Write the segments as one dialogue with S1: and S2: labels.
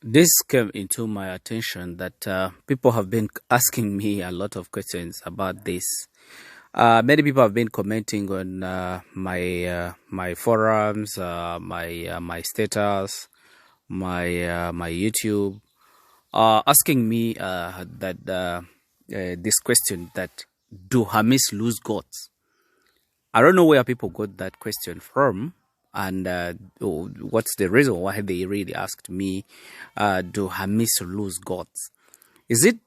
S1: This came into my attention that people have been asking me a lot of questions about this. Many people have been commenting on my forums, my status, my YouTube, asking me this question that do Hamis lose gods? I don't know where people got that question from, and what's the reason why they really asked me, do Hamis lose gods? Is it,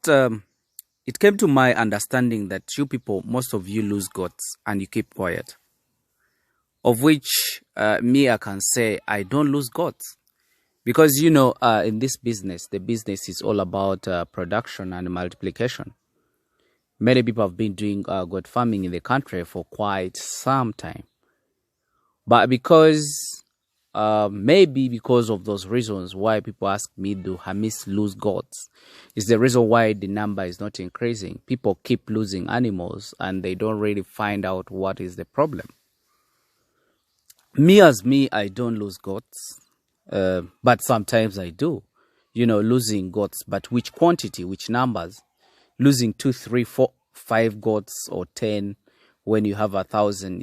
S1: it came to my understanding that you people, most of you lose gods and you keep quiet. Of which, me, I can say I don't lose gods. Because, in this business, the business is all about production and multiplication. Many people have been doing goat farming in the country for quite some time. But maybe because of those reasons why people ask me, do Hamis lose gods? Is the reason why the number is not increasing. People keep losing animals and they don't really find out what is the problem. Me, I don't lose goats. But sometimes I do. Losing goats. But which quantity, which numbers? Losing 2, 3, 4, 5 goats or 10 when you have 1,000,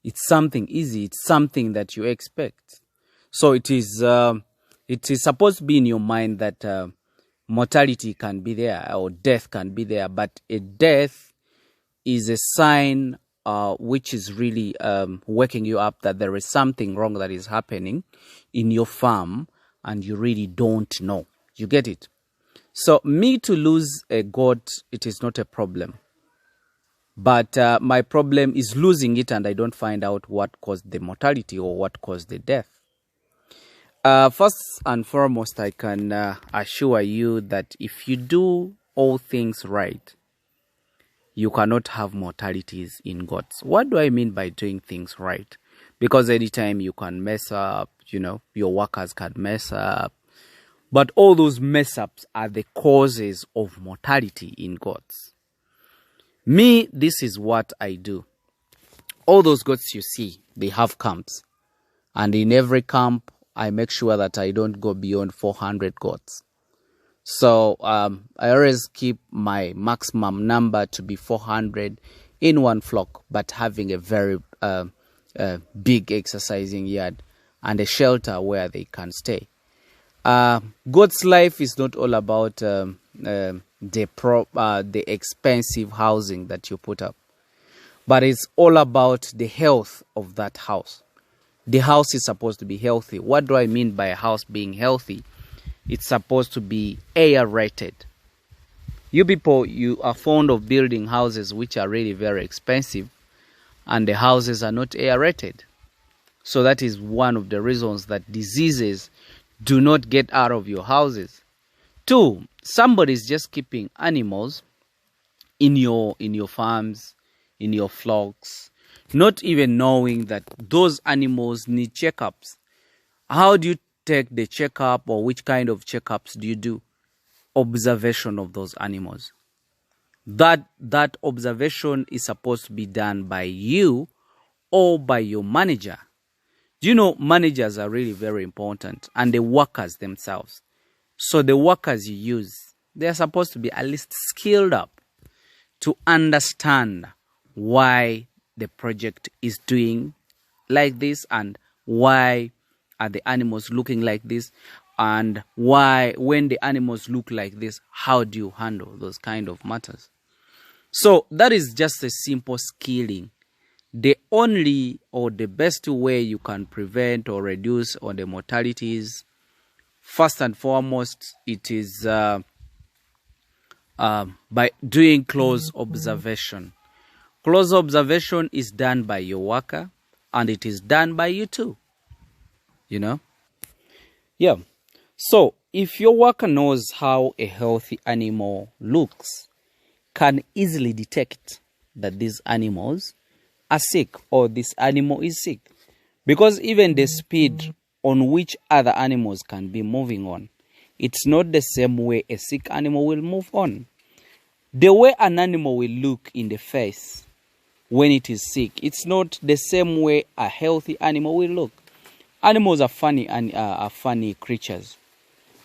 S1: it's something easy. It's something that you expect. So it is supposed to be in your mind that mortality can be there or death can be there, but a death is a sign which is really waking you up that there is something wrong that is happening in your farm and you really don't know. You get it? So me to lose a goat, it is not a problem. But my problem is losing it and I don't find out what caused the mortality or what caused the death. First and foremost, I can assure you that if you do all things right, you cannot have mortalities in goats. What do I mean by doing things right? Because anytime you can mess up, your workers can mess up. But all those mess ups are the causes of mortality in goats. Me, this is what I do. All those goats you see, they have camps. And in every camp, I make sure that I don't go beyond 400 goats. So I always keep my maximum number to be 400 in one flock, but having a very big exercising yard and a shelter where they can stay. Goat's life is not all about the expensive housing that you put up, but it's all about the health of that house. The house is supposed to be healthy. What do I mean by a house being healthy? It's supposed to be aerated. You people, you are fond of building houses which are really very expensive, and the houses are not aerated. So that is one of the reasons that diseases do not get out of your houses. 2, somebody is just keeping animals in your farms, in your flocks, not even knowing that those animals need checkups. How do you take the checkup, or which kind of checkups do you do? Observation of those animals. That observation is supposed to be done by you or by your manager. Do you know managers are really very important, and the workers themselves. So the workers you use, they are supposed to be at least skilled up to understand why the project is doing like this, and why are the animals looking like this, and why, when the animals look like this, how do you handle those kind of matters? So that is just a simple skilling. The only or the best way you can prevent or reduce on the mortalities, first and foremost, it is by doing close observation. Close observation is done by your worker, and it is done by you too. Yeah. So if your worker knows how a healthy animal looks, can easily detect that these animals are sick or this animal is sick, because even the speed on which other animals can be moving on, it's not the same way a sick animal will move on. The way an animal will look in the face when it is sick, it's not the same way a healthy animal will look. Animals are funny and are funny creatures.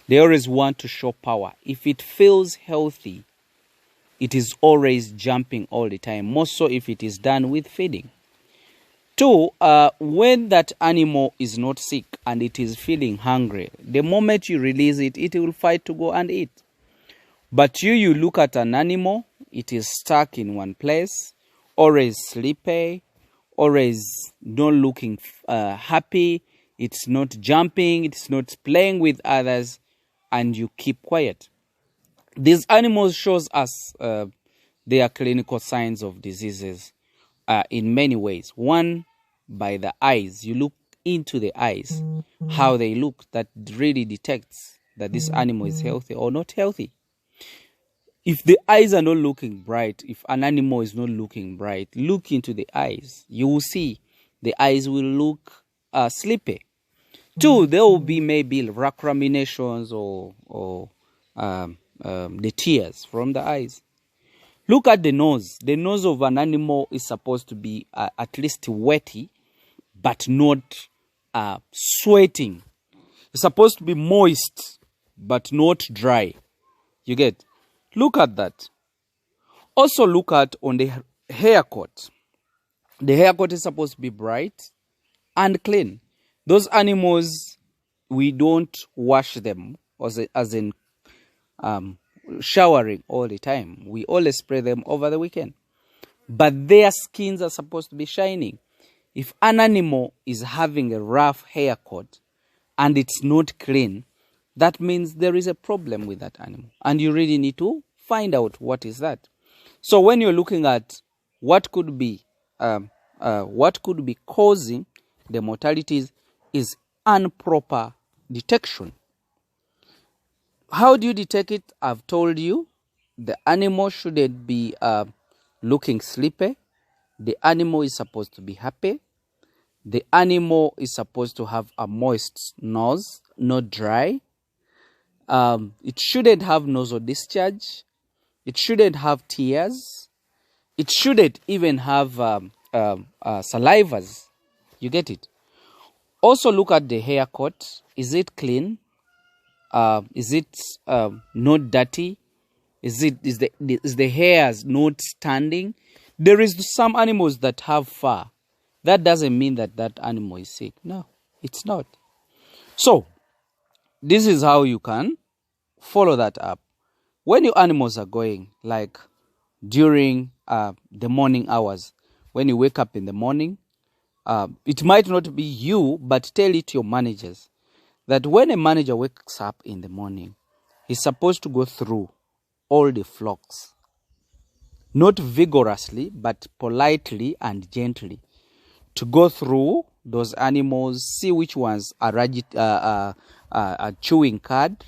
S1: They always want to show power. If it feels healthy, it is always jumping all the time, more so if it is done with feeding. 2, when that animal is not sick and it is feeling hungry, the moment you release it, it will fight to go and eat. But you look at an animal, it is stuck in one place, always sleepy, always not looking happy, it's not jumping, it's not playing with others, and you keep quiet. These animals shows us their clinical signs of diseases in many ways. One, by the eyes. You look into the eyes, how they look, that really detects that this animal is healthy or not healthy. If the eyes are not looking bright, if an animal is not looking bright, look into the eyes. You will see the eyes will look sleepy. 2, there will be maybe recriminations or the tears from the eyes. Look at the nose. The nose of an animal is supposed to be at least wetty, but not sweating. It's supposed to be moist, but not dry. You get? Look at that. Also look at on the haircut. The haircut is supposed to be bright and clean. Those animals, we don't wash them as in showering all the time. We always spray them over the weekend. But their skins are supposed to be shining. If an animal is having a rough haircut and it's not clean, that means there is a problem with that animal. And you really need to find out what is that. So when you're looking at what could be causing the mortalities is improper detection. How do you detect it? I've told you the animal shouldn't be looking sleepy. The animal is supposed to be happy. The animal is supposed to have a moist nose, not dry. It shouldn't have nasal discharge. It shouldn't have tears. It shouldn't even have salivas. You get it? Also look at the haircut. Is it clean? Is it not dirty? Is the hairs not standing? There is some animals that have fur. That doesn't mean that that animal is sick. No, it's not. So this is how you can follow that up. When your animals are going, like during the morning hours, when you wake up in the morning, it might not be you, but tell it to your managers that when a manager wakes up in the morning, he's supposed to go through all the flocks, not vigorously, but politely and gently, to go through those animals, see which ones are chewing cud,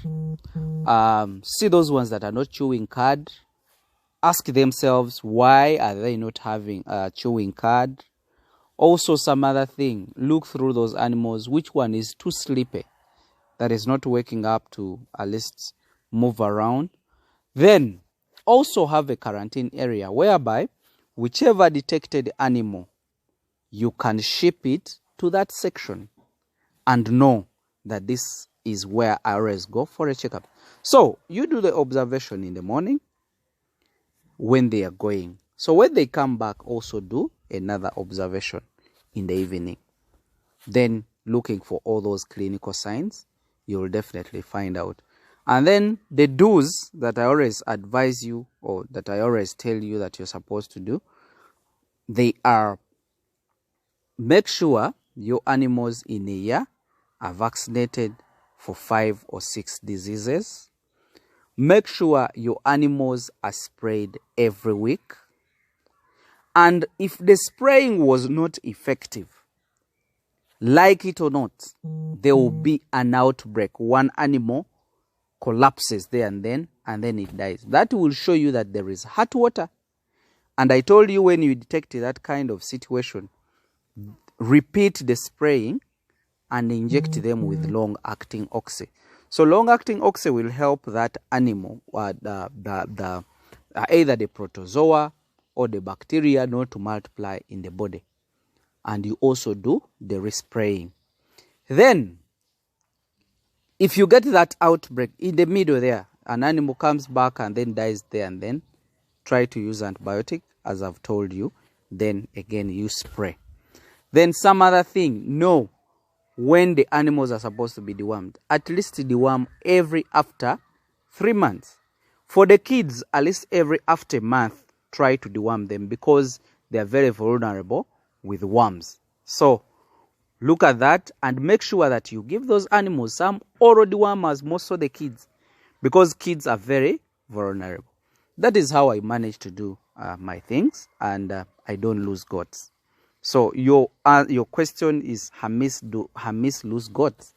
S1: see those ones that are not chewing cud, ask themselves why are they not having chewing cud. Also some other thing, look through those animals, which one is too sleepy, that is not waking up to at least move around. Then also have a quarantine area whereby whichever detected animal, you can ship it to that section and know that this is where I always go for a checkup. So you do the observation in the morning when they are going. So when they come back, also do another observation in the evening. Then looking for all those clinical signs, you will definitely find out. And then the do's that I always advise you, or that I always tell you that you're supposed to do, they are: make sure your animals in a year are vaccinated for 5 or 6 diseases. Make sure your animals are sprayed every week. And if the spraying was not effective, like it or not, there will be an outbreak. One animal collapses there and then it dies. That will show you that there is hot water. And I told you, when you detect that kind of situation, repeat the spraying and inject them with long-acting oxy. So long-acting oxy will help that animal, either the protozoa or the bacteria, not to multiply in the body. And you also do the respraying. Then if you get that outbreak in the middle there, an animal comes back and then dies there, and then try to use antibiotic as I've told you, then again you spray. Then some other thing, know when the animals are supposed to be dewormed. At least deworm every after 3 months. For the kids, at least every after a month, try to deworm them because they are very vulnerable with worms. So look at that and make sure that you give those animals some oral dewormers, most of the kids, because kids are very vulnerable. That is how I manage to do my things, and I don't lose goats. So your question is, do hamiisi lose goats?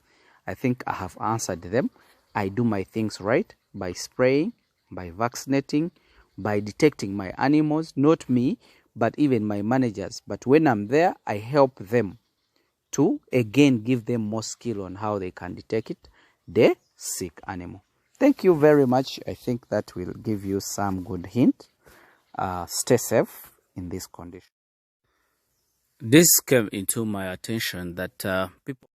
S1: I think I have answered them. I do my things right by spraying, by vaccinating, by detecting my animals, not me, but even my managers. But when I'm there, I help them to again give them more skill on how they can detect it, the sick animal. Thank you very much. I think that will give you some good hint. Stay safe in this condition. This came into my attention that people